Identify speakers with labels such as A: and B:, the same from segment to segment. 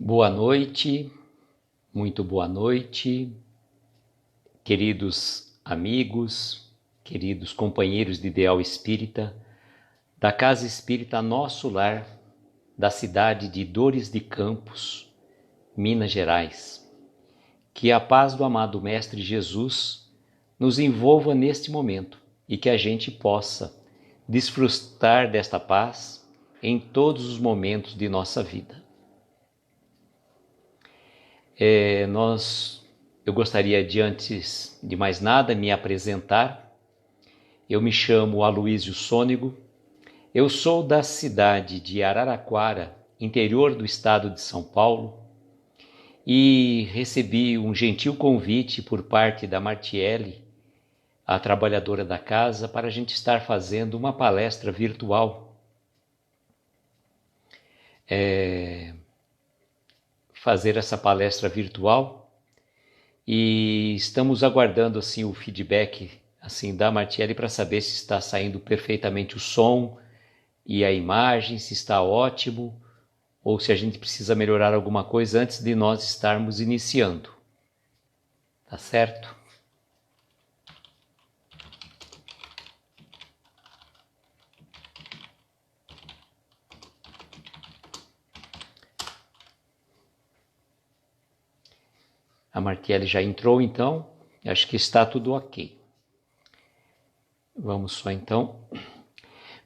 A: Boa noite, muito boa noite, queridos amigos, queridos companheiros de Ideal Espírita, da Casa Espírita Nosso Lar, da cidade de Dores de Campos, Minas Gerais. Que a paz do amado Mestre Jesus nos envolva neste momento e que a gente possa desfrutar desta paz em todos os momentos de nossa vida. Eu gostaria de, antes de mais nada, me apresentar. Eu me chamo Aloísio Sônego, eu sou da cidade de Araraquara, interior do estado de São Paulo, e recebi um gentil convite por parte da Martiele, a trabalhadora da casa, para a gente estar fazendo uma palestra virtual. Fazer essa palestra virtual e estamos aguardando assim o feedback assim da Martiele para saber se está saindo perfeitamente o som e a imagem, se está ótimo ou se a gente precisa melhorar alguma coisa antes de nós estarmos iniciando. Tá certo? A Martiele já entrou, então. Acho que está tudo ok. Vamos só, então.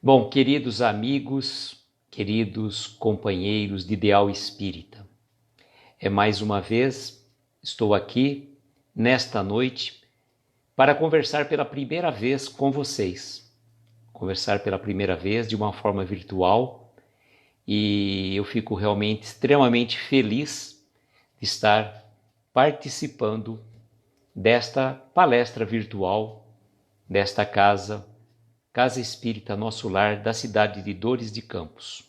A: Bom, queridos amigos, queridos companheiros de Ideal Espírita, mais uma vez estou aqui, nesta noite, para conversar pela primeira vez com vocês. Conversar pela primeira vez de uma forma virtual e eu fico realmente extremamente feliz de estar participando desta palestra virtual, desta Casa Espírita Nosso Lar, da cidade de Dores de Campos.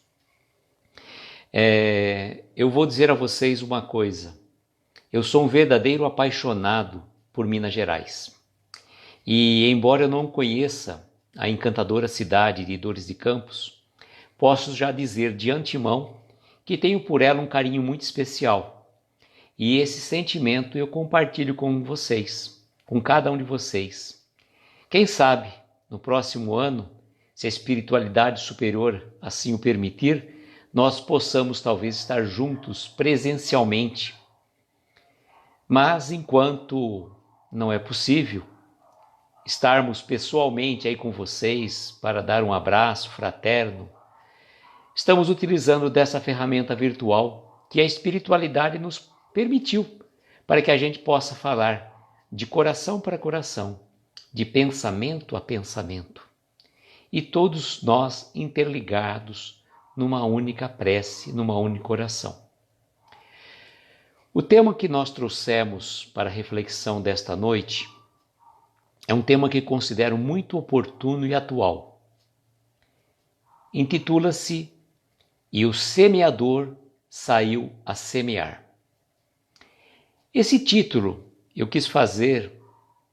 A: Eu vou dizer a vocês uma coisa, eu sou um verdadeiro apaixonado por Minas Gerais. E embora eu não conheça a encantadora cidade de Dores de Campos, posso já dizer de antemão que tenho por ela um carinho muito especial. E esse sentimento eu compartilho com vocês, com cada um de vocês. Quem sabe, no próximo ano, se a espiritualidade superior assim o permitir, nós possamos talvez estar juntos presencialmente. Mas enquanto não é possível estarmos pessoalmente aí com vocês para dar um abraço fraterno, estamos utilizando dessa ferramenta virtual que a espiritualidade nos permitiu, para que a gente possa falar de coração para coração, de pensamento a pensamento, e todos nós interligados numa única prece, numa única oração. O tema que nós trouxemos para a reflexão desta noite é um tema que considero muito oportuno e atual. Intitula-se "E o semeador saiu a semear". Esse título eu quis fazer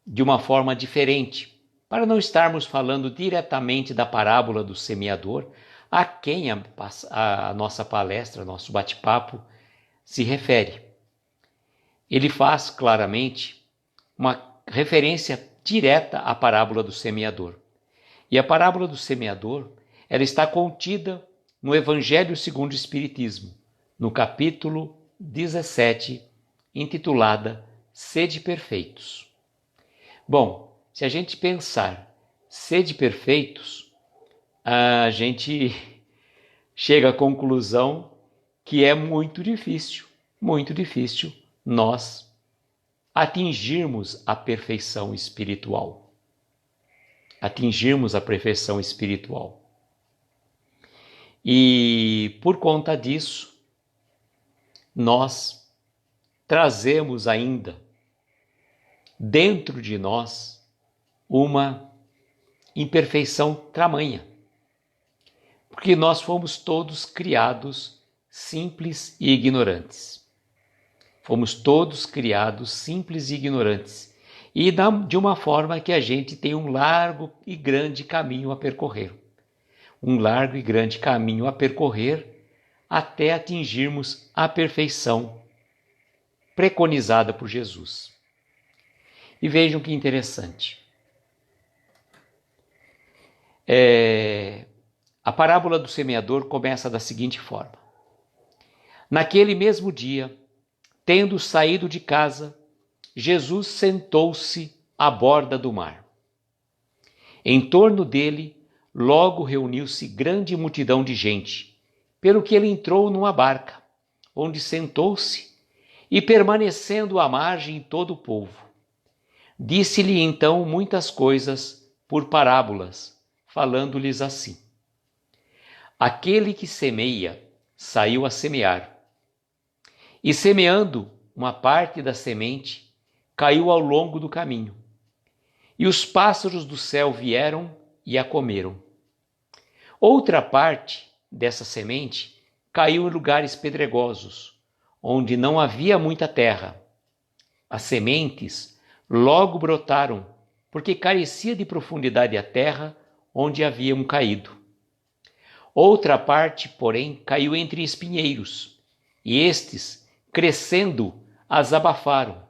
A: de uma forma diferente, para não estarmos falando diretamente da parábola do semeador, a quem a nossa palestra, nosso bate-papo se refere. Ele faz claramente uma referência direta à parábola do semeador. E a parábola do semeador, ela está contida no Evangelho segundo o Espiritismo, no capítulo 17, intitulada Sede Perfeitos. Bom, se a gente pensar sede perfeitos, a gente chega à conclusão que é muito difícil nós atingirmos a perfeição espiritual. E por conta disso, nós trazemos ainda dentro de nós uma imperfeição tamanha, porque nós fomos todos criados simples e ignorantes. E de uma forma que a gente tem um largo e grande caminho a percorrer. até atingirmos a perfeição preconizada por Jesus. E vejam que interessante. A parábola do semeador começa da seguinte forma: naquele mesmo dia, tendo saído de casa, Jesus sentou-se à borda do mar. Em torno dele, logo reuniu-se grande multidão de gente, pelo que ele entrou numa barca, onde sentou-se, e permanecendo à margem todo o povo. Disse-lhe então muitas coisas por parábolas, falando-lhes assim: aquele que semeia saiu a semear, e semeando uma parte da semente, caiu ao longo do caminho, e os pássaros do céu vieram e a comeram. Outra parte dessa semente caiu em lugares pedregosos, onde não havia muita terra. As sementes logo brotaram, porque carecia de profundidade a terra onde haviam caído. Outra parte, porém, caiu entre espinheiros, e estes, crescendo, as abafaram.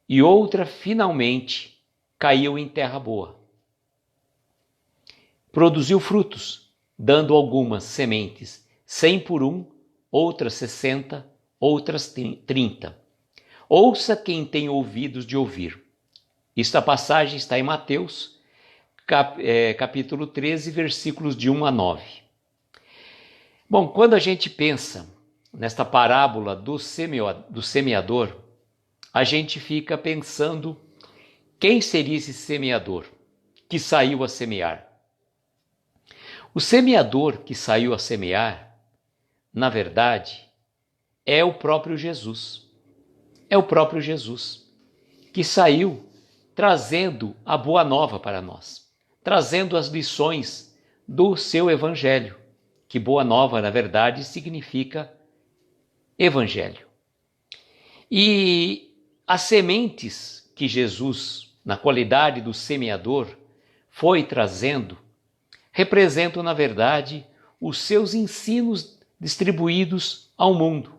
A: E outra, finalmente, caiu em terra boa. Produziu frutos, dando algumas sementes 100 por 1, outras 60, outras 30. Ouça quem tem ouvidos de ouvir. Esta passagem está em Mateus, capítulo 13, versículos de 1 a 9. Bom, quando a gente pensa nesta parábola do semeador, a gente fica pensando quem seria esse semeador que saiu a semear. O semeador que saiu a semear, na verdade, é o próprio Jesus. É o próprio Jesus que saiu trazendo a boa nova para nós, trazendo as lições do seu evangelho, que boa nova, na verdade, significa evangelho. E as sementes que Jesus, na qualidade do semeador, foi trazendo, representam, na verdade, os seus ensinos distribuídos ao mundo,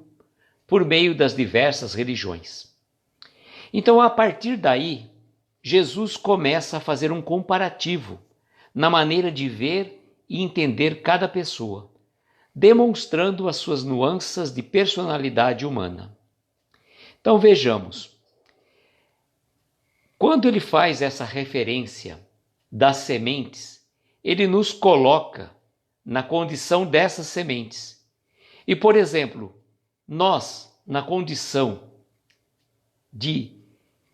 A: por meio das diversas religiões. Então, a partir daí, Jesus começa a fazer um comparativo na maneira de ver e entender cada pessoa, demonstrando as suas nuances de personalidade humana. Então vejamos, quando ele faz essa referência das sementes, ele nos coloca na condição dessas sementes. E, por exemplo, nós, na condição de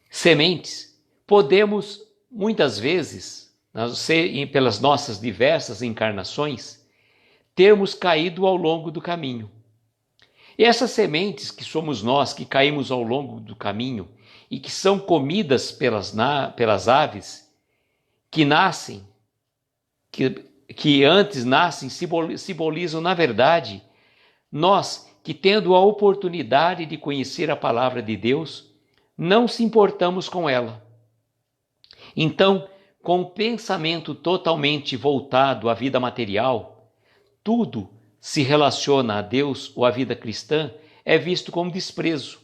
A: sementes, podemos, muitas vezes, pelas nossas diversas encarnações, termos caído ao longo do caminho. E essas sementes que somos nós, que caímos ao longo do caminho e que são comidas pelas aves, que nascem, que antes nascem, simbolizam, na verdade, nós que, tendo a oportunidade de conhecer a palavra de Deus, não se importamos com ela. Então, com o pensamento totalmente voltado à vida material, tudo se relaciona a Deus ou à vida cristã é visto como desprezo.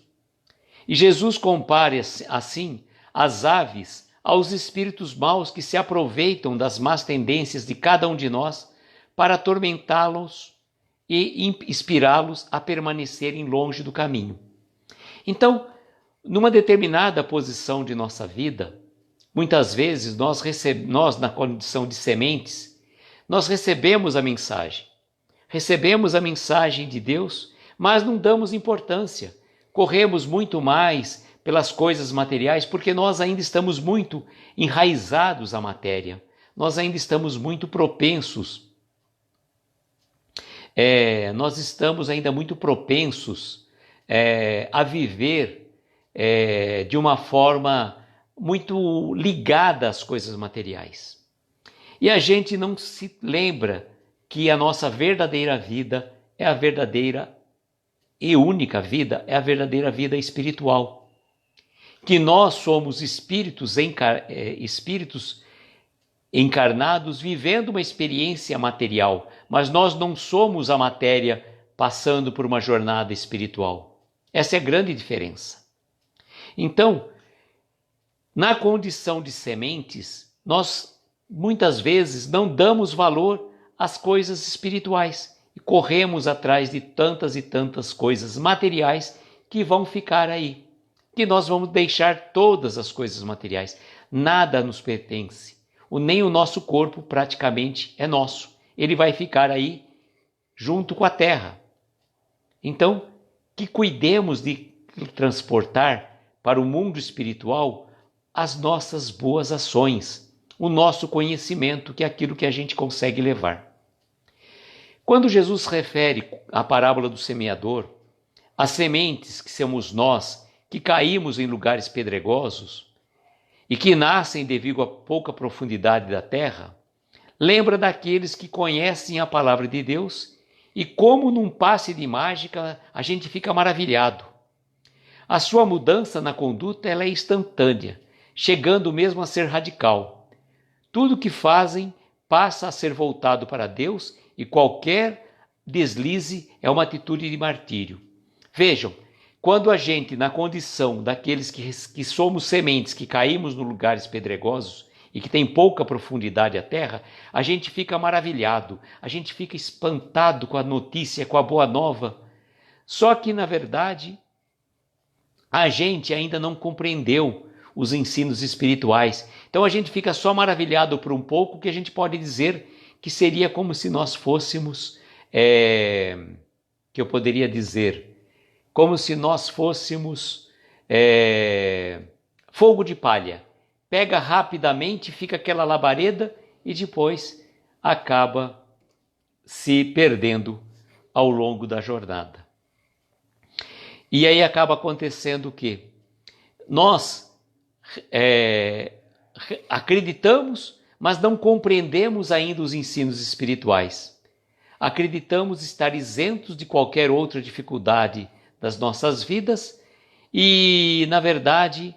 A: E Jesus compara assim as aves aos espíritos maus que se aproveitam das más tendências de cada um de nós para atormentá-los e inspirá-los a permanecerem longe do caminho. Então, numa determinada posição de nossa vida, muitas vezes nós na condição de sementes, nós recebemos a mensagem de Deus, mas não damos importância, corremos muito mais pelas coisas materiais, porque nós ainda estamos muito enraizados à matéria, nós ainda estamos muito propensos, a viver de uma forma muito ligada às coisas materiais. E a gente não se lembra que a nossa verdadeira vida é a verdadeira e única vida, é a verdadeira vida espiritual. Que nós somos espíritos encarnados vivendo uma experiência material, mas nós não somos a matéria passando por uma jornada espiritual. Essa é a grande diferença. Então, na condição de sementes, nós muitas vezes não damos valor às coisas espirituais e corremos atrás de tantas e tantas coisas materiais que vão ficar aí, que nós vamos deixar todas as coisas materiais. Nada nos pertence, nem o nosso corpo praticamente é nosso. Ele vai ficar aí junto com a terra. Então, que cuidemos de transportar para o mundo espiritual as nossas boas ações, o nosso conhecimento, que é aquilo que a gente consegue levar. Quando Jesus refere a parábola do semeador, as sementes que somos nós, que caímos em lugares pedregosos e que nascem devido à pouca profundidade da terra, lembra daqueles que conhecem a palavra de Deus e como num passe de mágica a gente fica maravilhado. A sua mudança na conduta ela é instantânea, chegando mesmo a ser radical. Tudo que fazem passa a ser voltado para Deus e qualquer deslize é uma atitude de martírio. Vejam, quando a gente, na condição daqueles que somos sementes, que caímos nos lugares pedregosos e que tem pouca profundidade a terra, a gente fica maravilhado, a gente fica espantado com a notícia, com a boa nova. Só que, na verdade, a gente ainda não compreendeu os ensinos espirituais. Então a gente fica só maravilhado por um pouco, que a gente pode dizer que seria como se nós fôssemos, que eu poderia dizer, como se nós fôssemos fogo de palha. Pega rapidamente, fica aquela labareda e depois acaba se perdendo ao longo da jornada. E aí acaba acontecendo o quê? Nós acreditamos, mas não compreendemos ainda os ensinos espirituais. Acreditamos estar isentos de qualquer outra dificuldade das nossas vidas e, na verdade,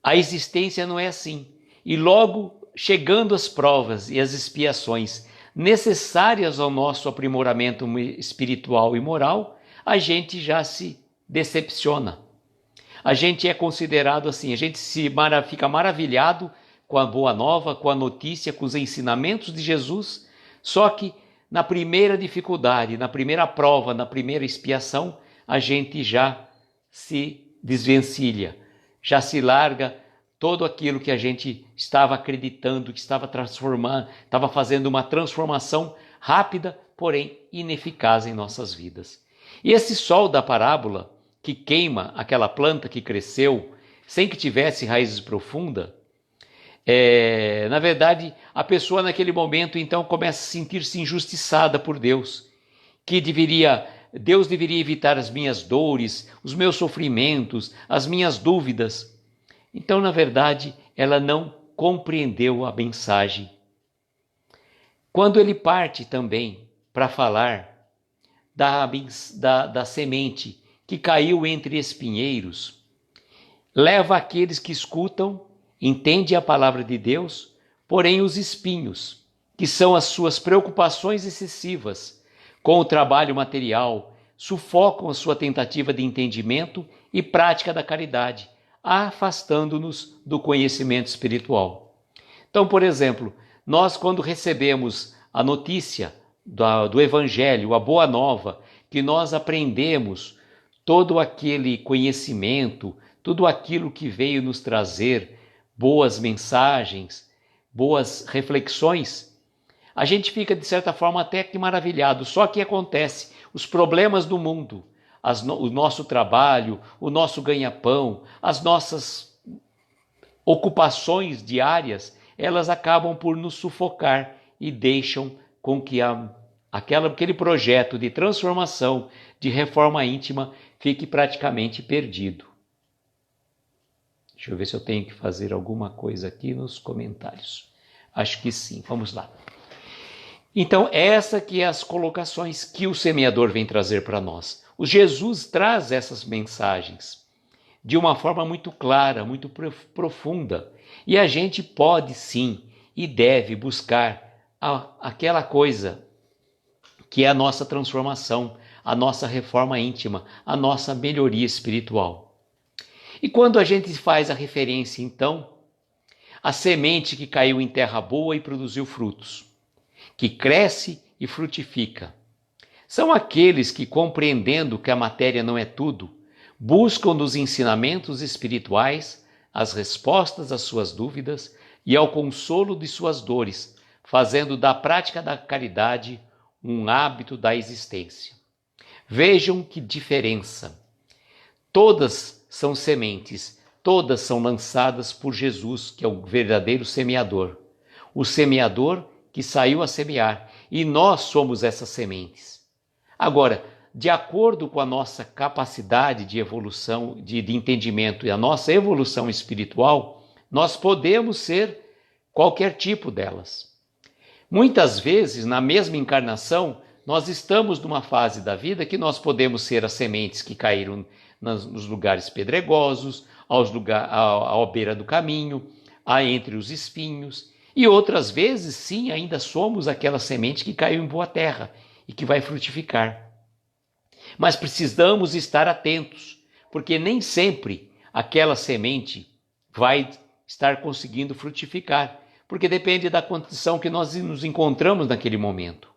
A: a existência não é assim. E logo, chegando as provas e as expiações necessárias ao nosso aprimoramento espiritual e moral, a gente já se decepciona. A gente é considerado assim, a gente fica maravilhado com a boa nova, com a notícia, com os ensinamentos de Jesus, só que na primeira dificuldade, na primeira prova, na primeira expiação, a gente já se desvencilha, já se larga todo aquilo que a gente estava acreditando, que estava transformando, estava fazendo uma transformação rápida, porém ineficaz em nossas vidas. E esse sol da parábola, que queima aquela planta que cresceu sem que tivesse raízes profundas, na verdade, a pessoa naquele momento então começa a sentir-se injustiçada por Deus, que Deus deveria evitar as minhas dores, os meus sofrimentos, as minhas dúvidas. Então, na verdade, ela não compreendeu a mensagem. Quando ele parte também para falar da semente que caiu entre espinheiros, leva aqueles que escutam, entendem a palavra de Deus, porém os espinhos, que são as suas preocupações excessivas com o trabalho material, sufocam a sua tentativa de entendimento e prática da caridade, afastando-nos do conhecimento espiritual. Então, por exemplo, nós quando recebemos a notícia do Evangelho, a boa nova, que nós aprendemos todo aquele conhecimento, tudo aquilo que veio nos trazer boas mensagens, boas reflexões, a gente fica de certa forma até que maravilhado. Só que acontece, os problemas do mundo, o nosso trabalho, o nosso ganha-pão, as nossas ocupações diárias, elas acabam por nos sufocar e deixam com que aquele projeto de transformação, de reforma íntima, fique praticamente perdido. Deixa eu ver se eu tenho que fazer alguma coisa aqui nos comentários. Acho que sim, vamos lá. Então, essa que é as colocações que o semeador vem trazer para nós. O Jesus traz essas mensagens de uma forma muito clara, muito profunda. E a gente pode sim e deve buscar aquela coisa que é a nossa transformação, a nossa reforma íntima, a nossa melhoria espiritual. E quando a gente faz a referência, então, à semente que caiu em terra boa e produziu frutos, que cresce e frutifica, são aqueles que, compreendendo que a matéria não é tudo, buscam nos ensinamentos espirituais as respostas às suas dúvidas e ao consolo de suas dores, fazendo da prática da caridade um hábito da existência. Vejam que diferença! Todas são sementes, todas são lançadas por Jesus, que é o verdadeiro semeador. O semeador que saiu a semear, e nós somos essas sementes. Agora, de acordo com a nossa capacidade de evolução, de entendimento e a nossa evolução espiritual, nós podemos ser qualquer tipo delas. Muitas vezes, na mesma encarnação, nós estamos numa fase da vida que nós podemos ser as sementes que caíram nos lugares pedregosos, à beira do caminho, entre os espinhos, e outras vezes, sim, ainda somos aquela semente que caiu em boa terra e que vai frutificar. Mas precisamos estar atentos, porque nem sempre aquela semente vai estar conseguindo frutificar, porque depende da condição que nós nos encontramos naquele momento.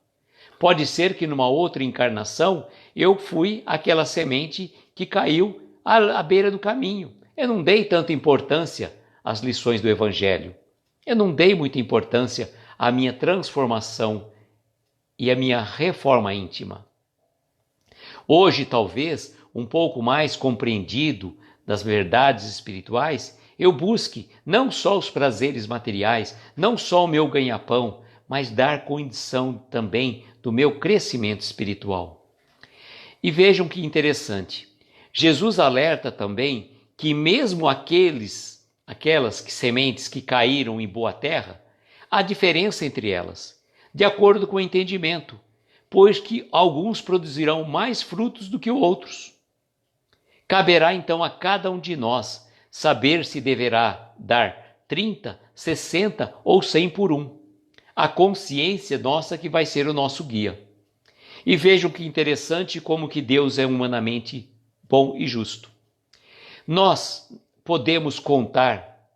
A: Pode ser que numa outra encarnação eu fui aquela semente que caiu à beira do caminho. Eu não dei tanta importância às lições do Evangelho. Eu não dei muita importância à minha transformação e à minha reforma íntima. Hoje, talvez, um pouco mais compreendido das verdades espirituais, eu busque não só os prazeres materiais, não só o meu ganha-pão, mas dar condição também do meu crescimento espiritual. E vejam que interessante, Jesus alerta também que mesmo aquelas sementes que caíram em boa terra, há diferença entre elas, de acordo com o entendimento, pois que alguns produzirão mais frutos do que outros. Caberá então a cada um de nós saber se deverá dar 30, 60 ou 100 por um. A consciência nossa que vai ser o nosso guia. E vejam que interessante como que Deus é humanamente bom e justo. Nós podemos contar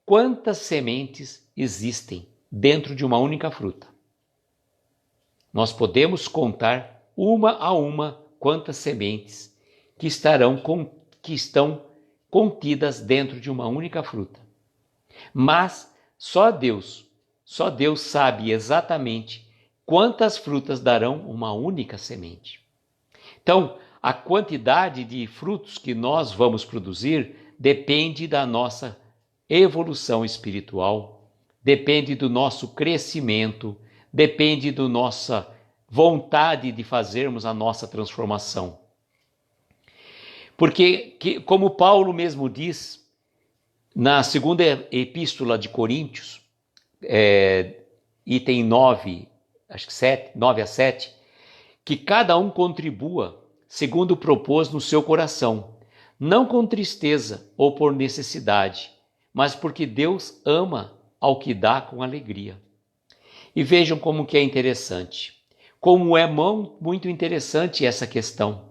A: quantas sementes existem dentro de uma única fruta. Nós podemos contar uma a uma quantas sementes que estão contidas dentro de uma única fruta. Mas só Deus sabe exatamente quantas frutas darão uma única semente. Então, a quantidade de frutos que nós vamos produzir depende da nossa evolução espiritual, depende do nosso crescimento, depende da nossa vontade de fazermos a nossa transformação. Porque, como Paulo mesmo diz, na segunda epístola de Coríntios, item 9, acho que 9 a 7, que cada um contribua segundo propôs no seu coração, não com tristeza ou por necessidade, mas porque Deus ama ao que dá com alegria. E vejam como que é interessante, como é muito interessante essa questão.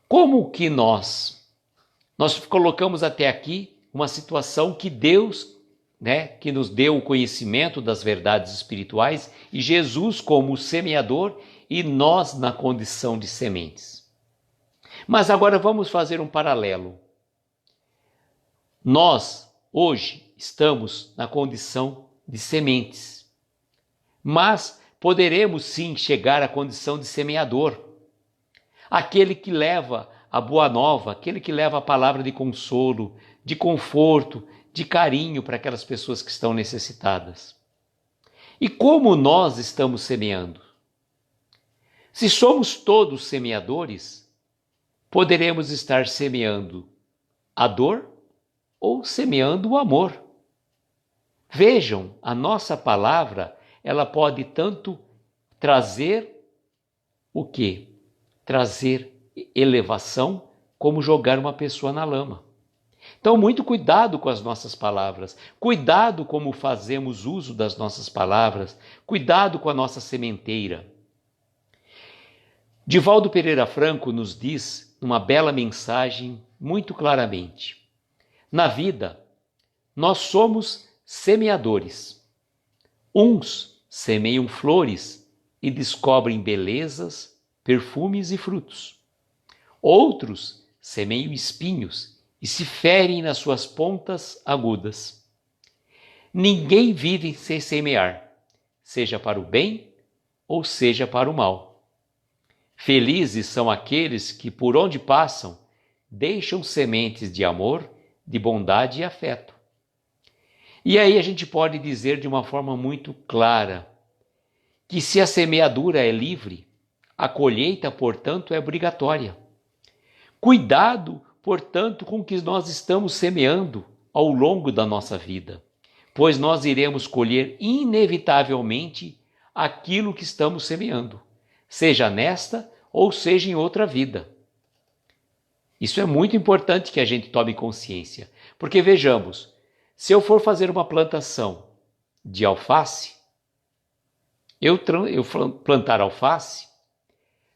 A: Como que nós colocamos até aqui uma situação que Deus, que nos deu o conhecimento das verdades espirituais e Jesus como o semeador e nós na condição de sementes. Mas agora vamos fazer um paralelo. Nós, hoje, estamos na condição de sementes, mas poderemos sim chegar à condição de semeador. Aquele que leva a boa nova, aquele que leva a palavra de consolo, de conforto, de carinho para aquelas pessoas que estão necessitadas. E como nós estamos semeando? Se somos todos semeadores, poderemos estar semeando a dor ou semeando o amor. Vejam, a nossa palavra, ela pode tanto trazer o quê? Trazer elevação, como jogar uma pessoa na lama. Então, muito cuidado com as nossas palavras, cuidado como fazemos uso das nossas palavras, cuidado com a nossa sementeira. Divaldo Pereira Franco nos diz uma bela mensagem muito claramente: na vida, nós somos semeadores. Uns semeiam flores e descobrem belezas, perfumes e frutos. Outros semeiam espinhos e se ferem nas suas pontas agudas. Ninguém vive sem semear, seja para o bem ou seja para o mal. Felizes são aqueles que, por onde passam, deixam sementes de amor, de bondade e afeto. E aí a gente pode dizer de uma forma muito clara que se a semeadura é livre, a colheita, portanto, é obrigatória. Cuidado, portanto, com o que nós estamos semeando ao longo da nossa vida, pois nós iremos colher inevitavelmente aquilo que estamos semeando, seja nesta ou seja em outra vida. Isso é muito importante que a gente tome consciência, porque vejamos, se eu for fazer uma plantação de alface, eu plantar alface,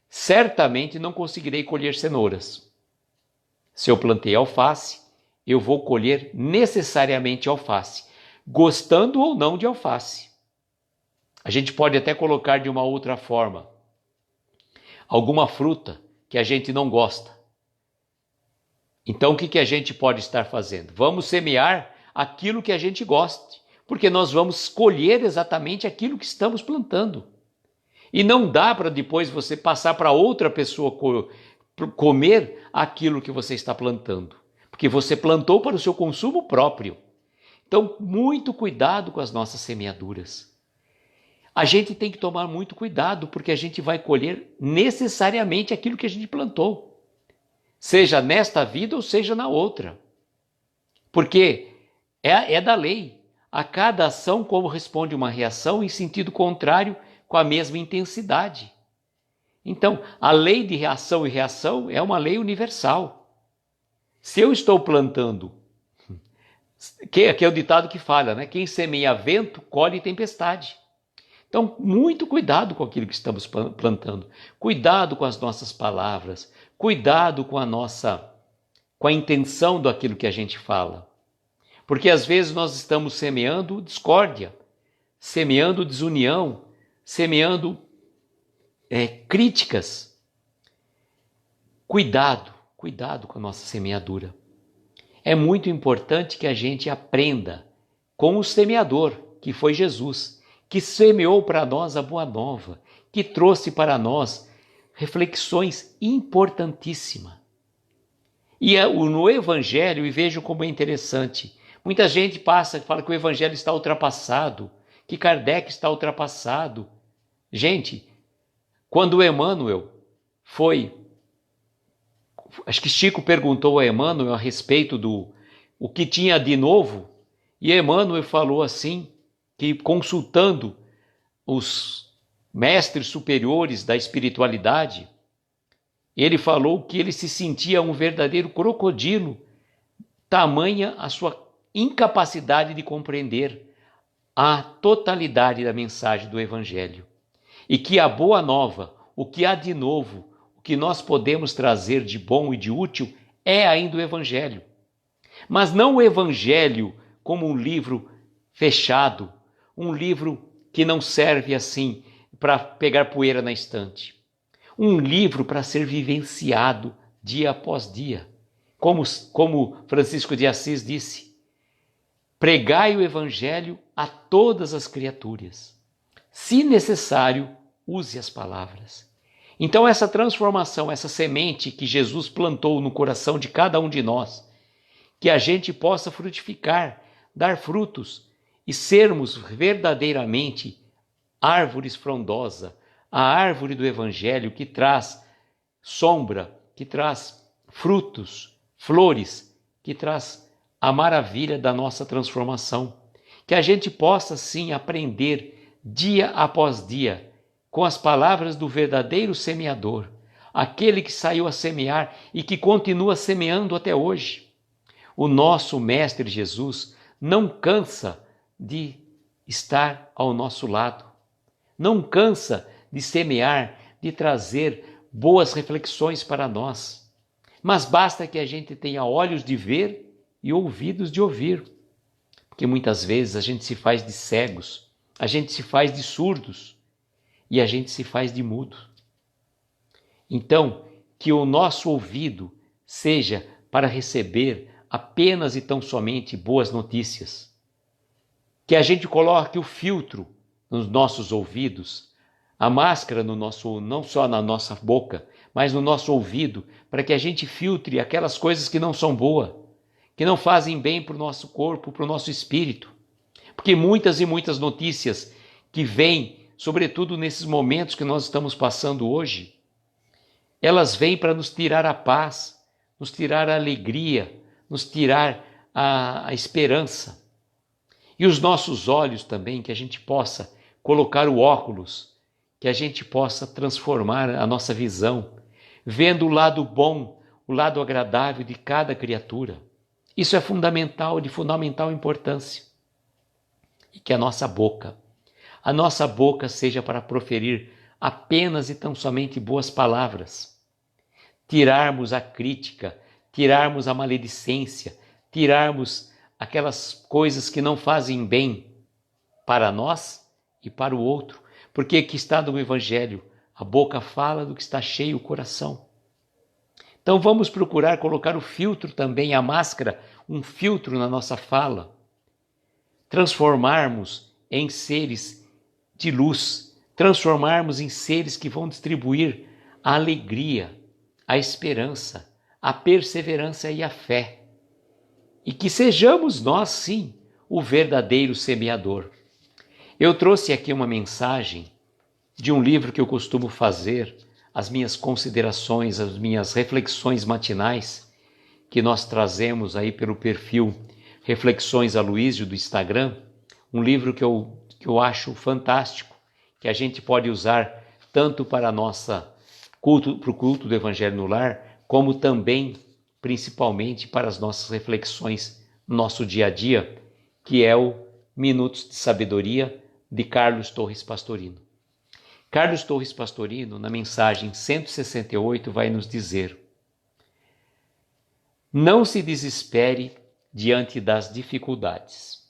A: certamente não conseguirei colher cenouras. Se eu plantei alface, eu vou colher necessariamente alface, gostando ou não de alface. A gente pode até colocar de uma outra forma. Alguma fruta que a gente não gosta. Então o que a gente pode estar fazendo? Vamos semear aquilo que a gente goste, porque nós vamos colher exatamente aquilo que estamos plantando. E não dá para depois você passar para outra pessoa comer aquilo que você está plantando, porque você plantou para o seu consumo próprio. Então, muito cuidado com as nossas semeaduras. A gente tem que tomar muito cuidado, porque a gente vai colher necessariamente aquilo que a gente plantou, seja nesta vida ou seja na outra. Porque é da lei. A cada ação corresponde uma reação em sentido contrário com a mesma intensidade. Então, a lei de ação e reação é uma lei universal. Se eu estou plantando, que é o ditado que fala, né? Quem semeia vento, colhe tempestade. Então, muito cuidado com aquilo que estamos plantando. Cuidado com as nossas palavras. Cuidado com a intenção daquilo que a gente fala. Porque às vezes nós estamos semeando discórdia, semeando desunião, semeando críticas. Cuidado com a nossa semeadura. É muito importante que a gente aprenda com o semeador, que foi Jesus, que semeou para nós a boa nova, que trouxe para nós reflexões importantíssimas. E no Evangelho, e vejo como é interessante, muita gente fala que o Evangelho está ultrapassado, que Kardec está ultrapassado. Gente, quando o Emmanuel acho que Chico perguntou a Emmanuel a respeito o que tinha de novo, e Emmanuel falou assim, que consultando os mestres superiores da espiritualidade, ele falou que ele se sentia um verdadeiro crocodilo, tamanha a sua incapacidade de compreender a totalidade da mensagem do Evangelho. E que a boa nova, o que há de novo, o que nós podemos trazer de bom e de útil é ainda o Evangelho. Mas não o Evangelho como um livro fechado, um livro que não serve assim para pegar poeira na estante. Um livro para ser vivenciado dia após dia. Como Francisco de Assis disse, pregai o Evangelho a todas as criaturas. Se necessário, use as palavras. Então essa transformação, essa semente que Jesus plantou no coração de cada um de nós, que a gente possa frutificar, dar frutos e sermos verdadeiramente árvores frondosa, a árvore do Evangelho que traz sombra, que traz frutos, flores, que traz a maravilha da nossa transformação. Que a gente possa sim aprender dia após dia com as palavras do verdadeiro semeador, aquele que saiu a semear e que continua semeando até hoje. O nosso Mestre Jesus não cansa de estar ao nosso lado, não cansa de semear, de trazer boas reflexões para nós. Mas basta que a gente tenha olhos de ver e ouvidos de ouvir. Porque muitas vezes a gente se faz de cegos, a gente se faz de surdos e a gente se faz de mudo. Então, que o nosso ouvido seja para receber apenas e tão somente boas notícias. Que a gente coloque o filtro nos nossos ouvidos, a máscara no nosso, não só na nossa boca, mas no nosso ouvido, para que a gente filtre aquelas coisas que não são boas, que não fazem bem para o nosso corpo, para o nosso espírito. Porque muitas e muitas notícias que vêm, sobretudo nesses momentos que nós estamos passando hoje, elas vêm para nos tirar a paz, nos tirar a alegria, nos tirar a esperança. E os nossos olhos também, que a gente possa colocar o óculos, que a gente possa transformar a nossa visão, vendo o lado bom, o lado agradável de cada criatura. Isso é fundamental, de fundamental importância. E que a nossa boca seja para proferir apenas e tão somente boas palavras. Tirarmos a crítica, tirarmos a maledicência, tirarmos aquelas coisas que não fazem bem para nós e para o outro. Porque aqui está no Evangelho, a boca fala do que está cheio o coração. Então vamos procurar colocar o filtro também, a máscara, um filtro na nossa fala. Transformarmos em seres de luz, transformarmos em seres que vão distribuir a alegria, a esperança, a perseverança e a fé. E que sejamos nós, sim, o verdadeiro semeador. Eu trouxe aqui uma mensagem de um livro que eu costumo fazer, as minhas considerações, as minhas reflexões matinais, que nós trazemos aí pelo perfil Reflexões Aloísio do Instagram, um livro que eu acho fantástico, que a gente pode usar tanto para para o culto do Evangelho no Lar, como também, principalmente, para as nossas reflexões no nosso dia a dia, que é o Minutos de Sabedoria, de Carlos Torres Pastorino. Carlos Torres Pastorino, na mensagem 168, vai nos dizer: não se desespere diante das dificuldades.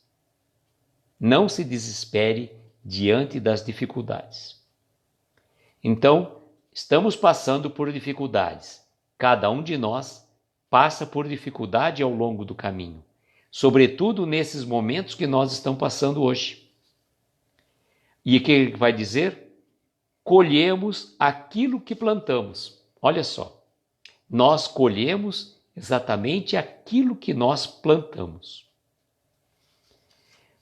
A: Não se desespere diante das dificuldades. Então, estamos passando por dificuldades. Cada um de nós passa por dificuldade ao longo do caminho, sobretudo nesses momentos que nós estamos passando hoje. E o que ele vai dizer? Colhemos aquilo que plantamos. Olha só, nós colhemos exatamente aquilo que nós plantamos.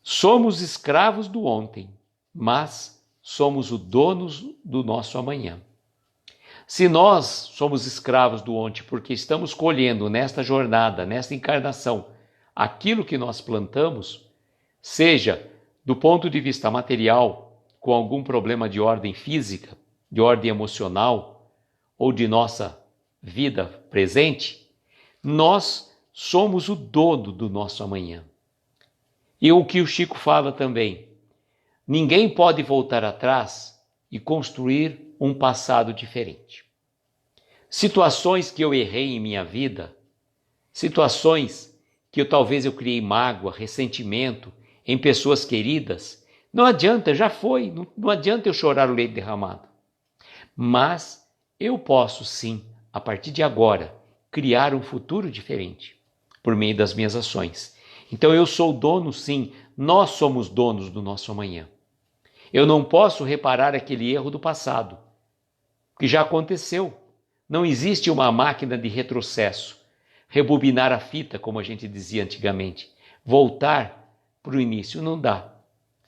A: Somos escravos do ontem, mas somos os donos do nosso amanhã. Se nós somos escravos do ontem porque estamos colhendo nesta jornada, nesta encarnação, aquilo que nós plantamos, seja do ponto de vista material, com algum problema de ordem física, de ordem emocional ou de nossa vida presente, nós somos o dono do nosso amanhã. E o que o Chico fala também, ninguém pode voltar atrás e construir um passado diferente. Situações que eu errei em minha vida, situações que talvez eu criei mágoa, ressentimento em pessoas queridas, não adianta, já foi, não adianta eu chorar o leite derramado. Mas eu posso sim, a partir de agora, criar um futuro diferente por meio das minhas ações. Então eu sou dono sim, nós somos donos do nosso amanhã. Eu não posso reparar aquele erro do passado, que já aconteceu. Não existe uma máquina de retrocesso, rebobinar a fita, como a gente dizia antigamente, voltar para o início, não dá.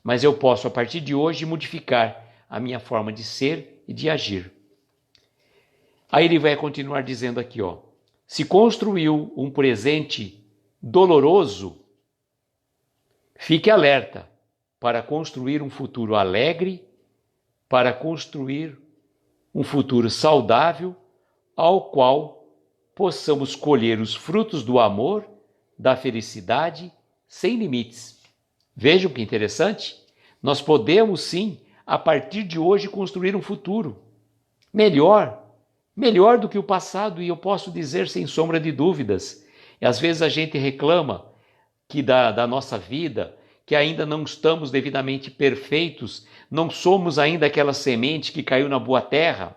A: Mas eu posso, a partir de hoje, modificar a minha forma de ser e de agir. Aí ele vai continuar dizendo aqui, se construiu um presente doloroso, fique alerta para construir um futuro alegre, para construir um futuro saudável, ao qual possamos colher os frutos do amor, da felicidade sem limites. Vejam que interessante. Nós podemos sim, a partir de hoje, construir um futuro melhor do que o passado, e eu posso dizer sem sombra de dúvidas. E às vezes a gente reclama que da nossa vida, que ainda não estamos devidamente perfeitos, não somos ainda aquela semente que caiu na boa terra.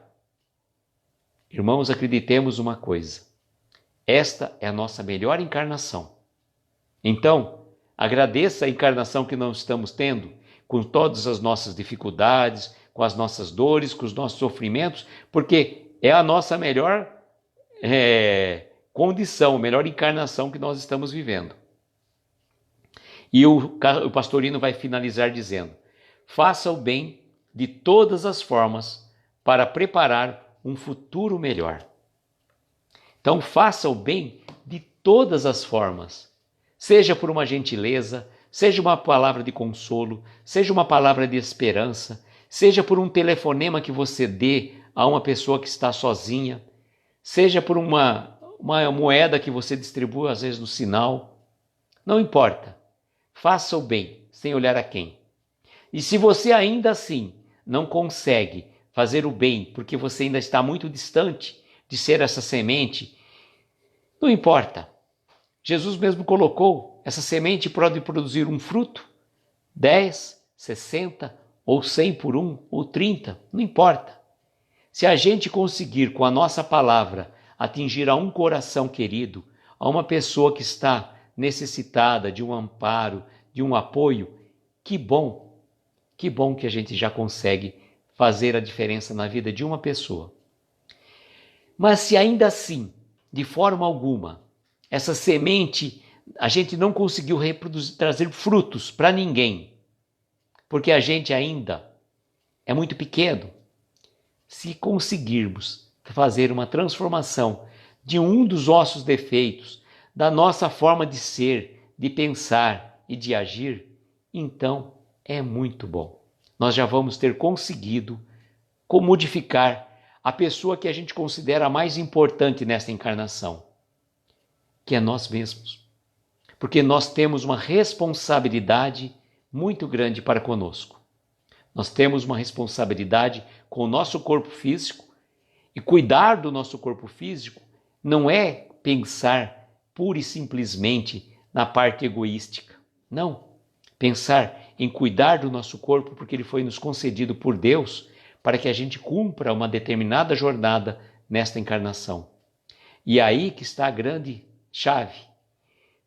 A: Irmãos, acreditemos uma coisa: esta é a nossa melhor encarnação. Então, agradeça a encarnação que nós estamos tendo, com todas as nossas dificuldades, com as nossas dores, com os nossos sofrimentos, porque é a nossa melhor condição, melhor encarnação que nós estamos vivendo. E o pastorino vai finalizar dizendo: faça o bem de todas as formas para preparar um futuro melhor. Então, faça o bem de todas as formas, seja por uma gentileza, seja uma palavra de consolo, seja uma palavra de esperança, seja por um telefonema que você dê a uma pessoa que está sozinha, seja por uma moeda que você distribua às vezes no sinal. Não importa. Faça o bem, sem olhar a quem. E se você ainda assim não consegue fazer o bem, porque você ainda está muito distante de ser essa semente, não importa. Jesus mesmo colocou: essa semente pode produzir um fruto, 10, 60 ou 100 por 1 ou 30, não importa. Se a gente conseguir com a nossa palavra atingir a um coração querido, a uma pessoa que está necessitada de um amparo, de um apoio, que bom que a gente já consegue fazer a diferença na vida de uma pessoa. Mas se ainda assim, de forma alguma, essa semente a gente não conseguiu trazer frutos para ninguém, porque a gente ainda é muito pequeno, se conseguirmos fazer uma transformação de um dos nossos defeitos, da nossa forma de ser, de pensar e de agir, então é muito bom. Nós já vamos ter conseguido modificar a pessoa que a gente considera a mais importante nesta encarnação, que é nós mesmos. Porque nós temos uma responsabilidade muito grande para conosco. Nós temos uma responsabilidade com o nosso corpo físico, e cuidar do nosso corpo físico não é pensar pura e simplesmente na parte egoística. Não. Pensar em cuidar do nosso corpo porque ele foi nos concedido por Deus para que a gente cumpra uma determinada jornada nesta encarnação. E aí que está a grande chave.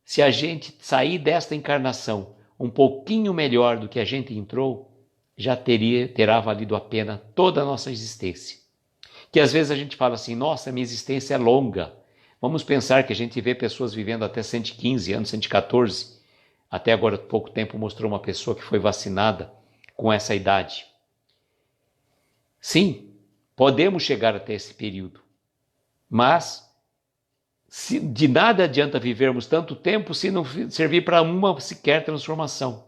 A: Se a gente sair desta encarnação um pouquinho melhor do que a gente entrou, já terá valido a pena toda a nossa existência. Que às vezes a gente fala assim: nossa, minha existência é longa. Vamos pensar que a gente vê pessoas vivendo até 115 anos, 114. Até agora, há pouco tempo, mostrou uma pessoa que foi vacinada com essa idade. Sim, podemos chegar até esse período. Mas de nada adianta vivermos tanto tempo se não servir para uma sequer transformação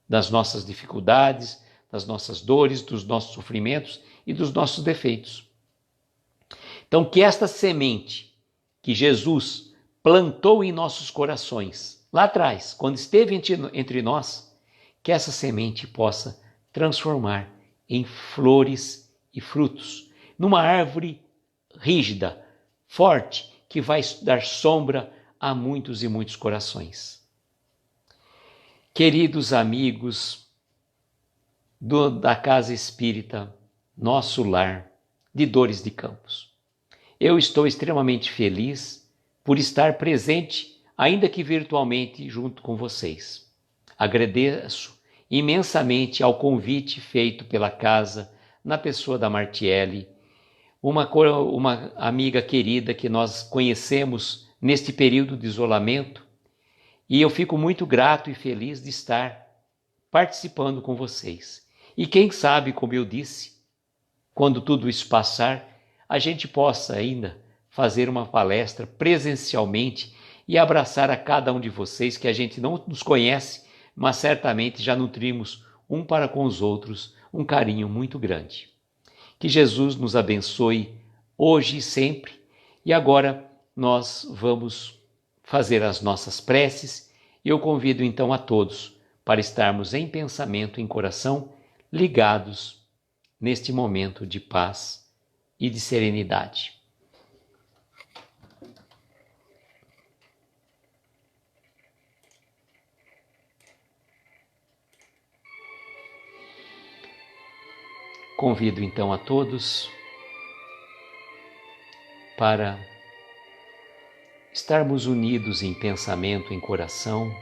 A: das nossas dificuldades, das nossas dores, dos nossos sofrimentos e dos nossos defeitos. Então, que esta semente que Jesus plantou em nossos corações, lá atrás, quando esteve entre nós, que essa semente possa transformar em flores e frutos, numa árvore rígida, forte, que vai dar sombra a muitos e muitos corações. Queridos amigos da Casa Espírita, nosso lar de Dores de Campos, eu estou extremamente feliz por estar presente, ainda que virtualmente, junto com vocês. Agradeço imensamente ao convite feito pela casa, na pessoa da Martiele, uma amiga querida que nós conhecemos neste período de isolamento, e eu fico muito grato e feliz de estar participando com vocês. E quem sabe, como eu disse, quando tudo isso passar, a gente possa ainda fazer uma palestra presencialmente e abraçar a cada um de vocês, que a gente não nos conhece, mas certamente já nutrimos um para com os outros um carinho muito grande. Que Jesus nos abençoe hoje e sempre. E agora nós vamos fazer as nossas preces e eu convido então a todos para estarmos em pensamento, em coração, ligados neste momento de paz e de serenidade. Convido então a todos para estarmos unidos em pensamento, em coração,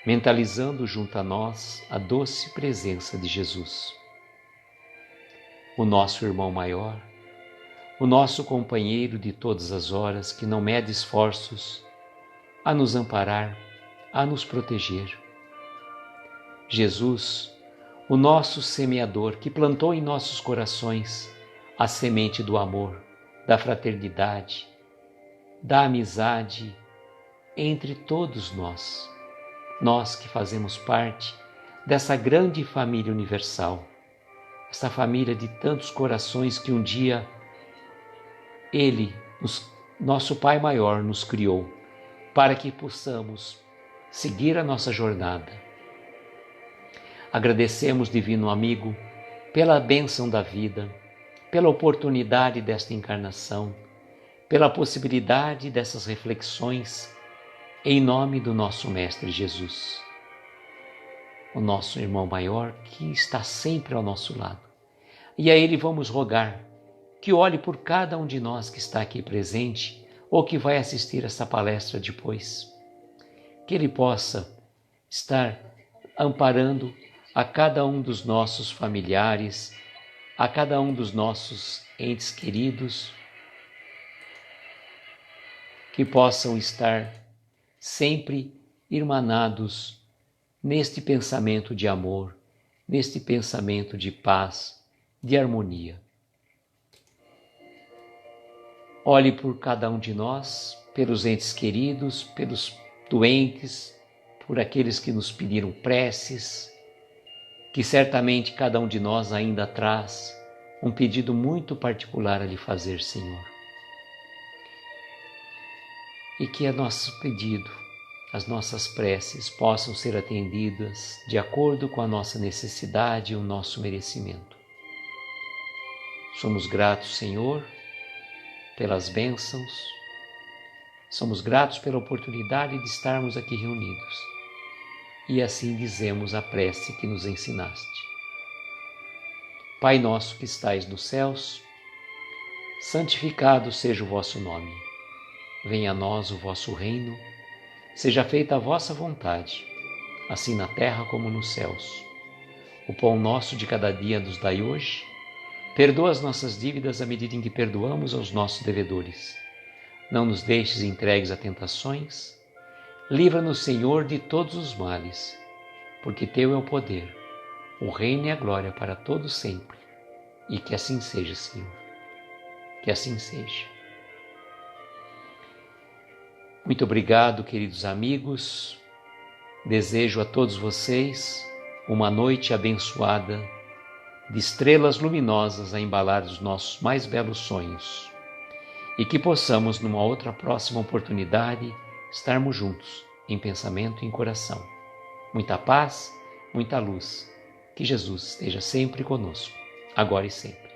A: mentalizando junto a nós a doce presença de Jesus, o nosso irmão maior, o nosso companheiro de todas as horas, que não mede esforços a nos amparar, a nos proteger. Jesus, o nosso semeador, que plantou em nossos corações a semente do amor, da fraternidade, da amizade entre todos nós, nós que fazemos parte dessa grande família universal, essa família de tantos corações que um dia Ele, nosso Pai maior, nos criou para que possamos seguir a nossa jornada. Agradecemos, divino amigo, pela bênção da vida, pela oportunidade desta encarnação, pela possibilidade dessas reflexões, em nome do nosso Mestre Jesus, o nosso irmão maior que está sempre ao nosso lado. E a Ele vamos rogar que olhe por cada um de nós que está aqui presente ou que vai assistir essa palestra depois, que Ele possa estar amparando a cada um dos nossos familiares, a cada um dos nossos entes queridos, que possam estar sempre irmanados neste pensamento de amor, neste pensamento de paz, de harmonia. Olhe por cada um de nós, pelos entes queridos, pelos doentes, por aqueles que nos pediram preces, que certamente cada um de nós ainda traz um pedido muito particular a lhe fazer, Senhor. E que o nosso pedido, as nossas preces possam ser atendidas de acordo com a nossa necessidade e o nosso merecimento. Somos gratos, Senhor, pelas bênçãos, somos gratos pela oportunidade de estarmos aqui reunidos. E assim dizemos a prece que nos ensinaste. Pai nosso que estais nos céus, santificado seja o vosso nome. Venha a nós o vosso reino, seja feita a vossa vontade, assim na terra como nos céus. O pão nosso de cada dia nos dai hoje. Perdoa as nossas dívidas à medida em que perdoamos aos nossos devedores. Não nos deixes entregues a tentações. Livra-nos, Senhor, de todos os males, porque Teu é o poder, o reino e a glória para todos sempre. E que assim seja, Senhor. Que assim seja. Muito obrigado, queridos amigos. Desejo a todos vocês uma noite abençoada, de estrelas luminosas a embalar os nossos mais belos sonhos. E que possamos, numa outra próxima oportunidade, estarmos juntos, em pensamento e em coração. Muita paz, muita luz. Que Jesus esteja sempre conosco, agora e sempre.